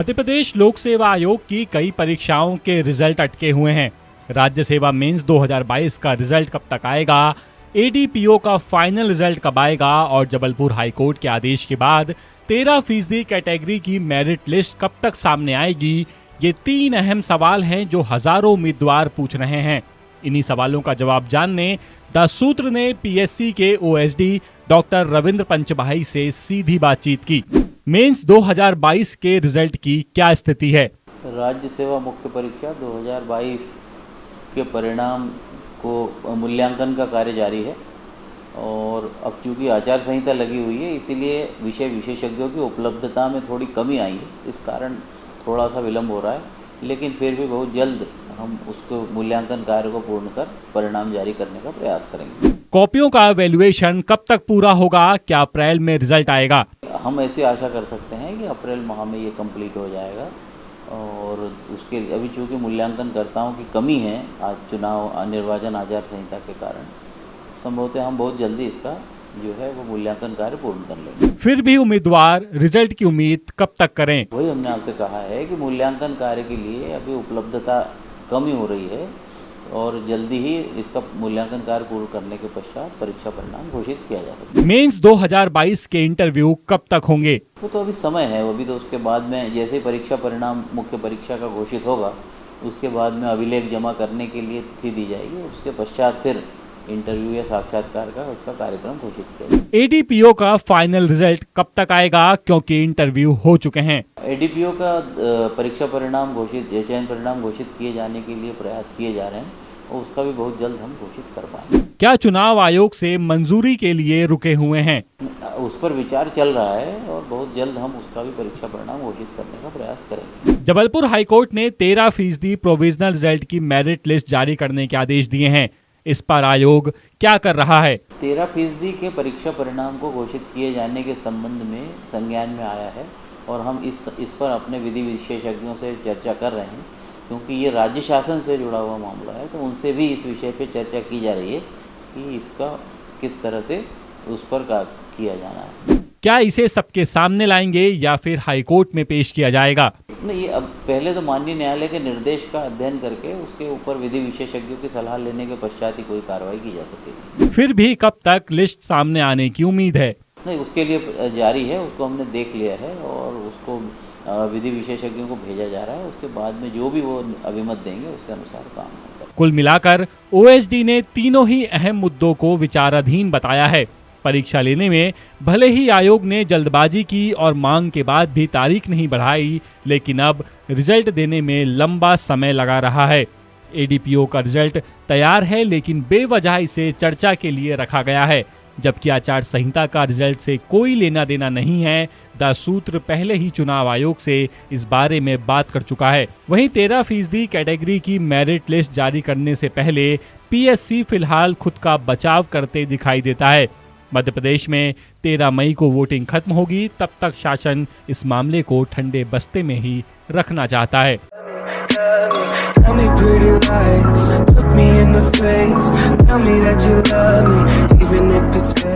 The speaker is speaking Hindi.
मध्य प्रदेश लोक सेवा आयोग की कई परीक्षाओं के रिजल्ट अटके हुए हैं। राज्य सेवा मेंस 2022 का रिजल्ट कब तक आएगा, एडीपीओ का फाइनल रिजल्ट कब आएगा और जबलपुर हाईकोर्ट के आदेश के बाद 13% कैटेगरी की मेरिट लिस्ट कब तक सामने आएगी, ये 3 अहम सवाल हैं जो हजारों उम्मीदवार पूछ रहे हैं। इन्हीं सवालों का जवाब जानने द सूत्र ने पीएससी के ओएसडी डॉक्टर रविंद्र पंचभाई से सीधी बातचीत की। मेंस 2022 के रिजल्ट की क्या स्थिति है? राज्य सेवा मुख्य परीक्षा 2022 के परिणाम को मूल्यांकन का कार्य जारी है और अब चूंकि आचार संहिता लगी हुई है, इसीलिए विषय विशेषज्ञों की उपलब्धता में थोड़ी कमी आई है। इस कारण थोड़ा सा विलंब हो रहा है, लेकिन फिर भी बहुत जल्द हम उसको मूल्यांकन कार्य को पूर्ण कर परिणाम जारी करने का प्रयास करेंगे। कॉपियों का वैल्यूएशन कब तक पूरा होगा? क्या अप्रैल में रिजल्ट आएगा? हम ऐसी आशा कर सकते हैं कि अप्रैल माह में ये कंप्लीट हो जाएगा और उसके अभी चूँकि मूल्यांकनकर्ताओं की कमी है आज चुनाव निर्वाचन आचार संहिता के कारण, संभवतः हम बहुत जल्दी इसका जो है वो मूल्यांकन कार्य पूर्ण कर लेंगे। फिर भी उम्मीदवार रिजल्ट की उम्मीद कब तक करें? वही हमने आपसे कहा है कि मूल्यांकन कार्य के लिए अभी उपलब्धता कमी हो रही है और जल्दी ही इसका मूल्यांकन कार्य पूर्ण करने के पश्चात परीक्षा परिणाम घोषित किया जा सकता है। मेंस 2022 के इंटरव्यू कब तक होंगे? वो तो अभी समय है, अभी तो उसके बाद में जैसे ही परीक्षा परिणाम मुख्य परीक्षा का घोषित होगा उसके बाद में अभिलेख जमा करने के लिए तिथि दी जाएगी, उसके पश्चात फिर इंटरव्यू या साक्षात्कार का उसका कार्यक्रम घोषित किया जाएगा। एडीपीओ का फाइनल रिजल्ट कब तक आएगा, क्योंकि इंटरव्यू हो चुके हैं? एडीपीओ का परीक्षा परिणाम घोषित चयन परिणाम घोषित किए जाने के लिए प्रयास किए जा रहे हैं और उसका भी बहुत जल्द हम घोषित कर पाएंगे। क्या चुनाव आयोग से मंजूरी के लिए रुके हुए हैं? उस पर विचार चल रहा है और बहुत जल्द हम उसका भी परीक्षा परिणाम घोषित करने का प्रयास करेंगे। जबलपुर हाईकोर्ट ने 13% प्रोविजनल रिजल्ट की मेरिट लिस्ट जारी करने के आदेश दिए हैं। इस पर आयोग क्या कर रहा है? 13% के परीक्षा परिणाम को घोषित किए जाने के संबंध में संज्ञान में आया है और हम इस पर अपने विधि विशेषज्ञों से चर्चा कर रहे हैं, क्योंकि ये राज्य शासन से जुड़ा हुआ मामला है, तो उनसे भी इस विषय पे चर्चा की जा रही है कि इसका किस तरह से उस पर किया जाना है। क्या इसे सबके सामने लाएंगे या फिर हाईकोर्ट में पेश किया जाएगा? नहीं, ये अब पहले तो माननीय न्यायालय के निर्देश का अध्ययन करके उसके ऊपर विधि विशेषज्ञों की सलाह लेने के पश्चात ही कोई कार्रवाई की जा सकेगी। फिर भी कब तक लिस्ट सामने आने की उम्मीद है? नहीं, उसके लिए जारी है, उसको हमने देख लिया है और उसको विधि विशेषज्ञों को भेजा जा रहा है। उसके बाद में जो भी वो अभिमत देंगे उसके अनुसार काम होगा। कुल मिलाकर ओएसडी ने तीनों ही अहम मुद्दों को विचाराधीन बताया है। परीक्षा लेने में भले ही आयोग ने जल्दबाजी की और मांग के बाद भी तारीख नहीं बढ़ाई, लेकिन अब रिजल्ट देने में लंबा समय लगा रहा है। एडीपीओ का रिजल्ट तैयार है, लेकिन बेवजह इसे चर्चा के लिए रखा गया है, जबकि आचार संहिता का रिजल्ट से कोई लेना देना नहीं है। द सूत्र पहले ही चुनाव आयोग से इस बारे में बात कर चुका है। वहीं 13% कैटेगरी की मेरिट लिस्ट जारी करने से पहले पीएससी फिलहाल खुद का बचाव करते दिखाई देता है। मध्य प्रदेश में 13 मई को वोटिंग खत्म होगी, तब तक शासन इस मामले को ठंडे बस्ते में ही रखना चाहता है। Tell me pretty lies, look me in the face, tell me that you love me, even if it's fake.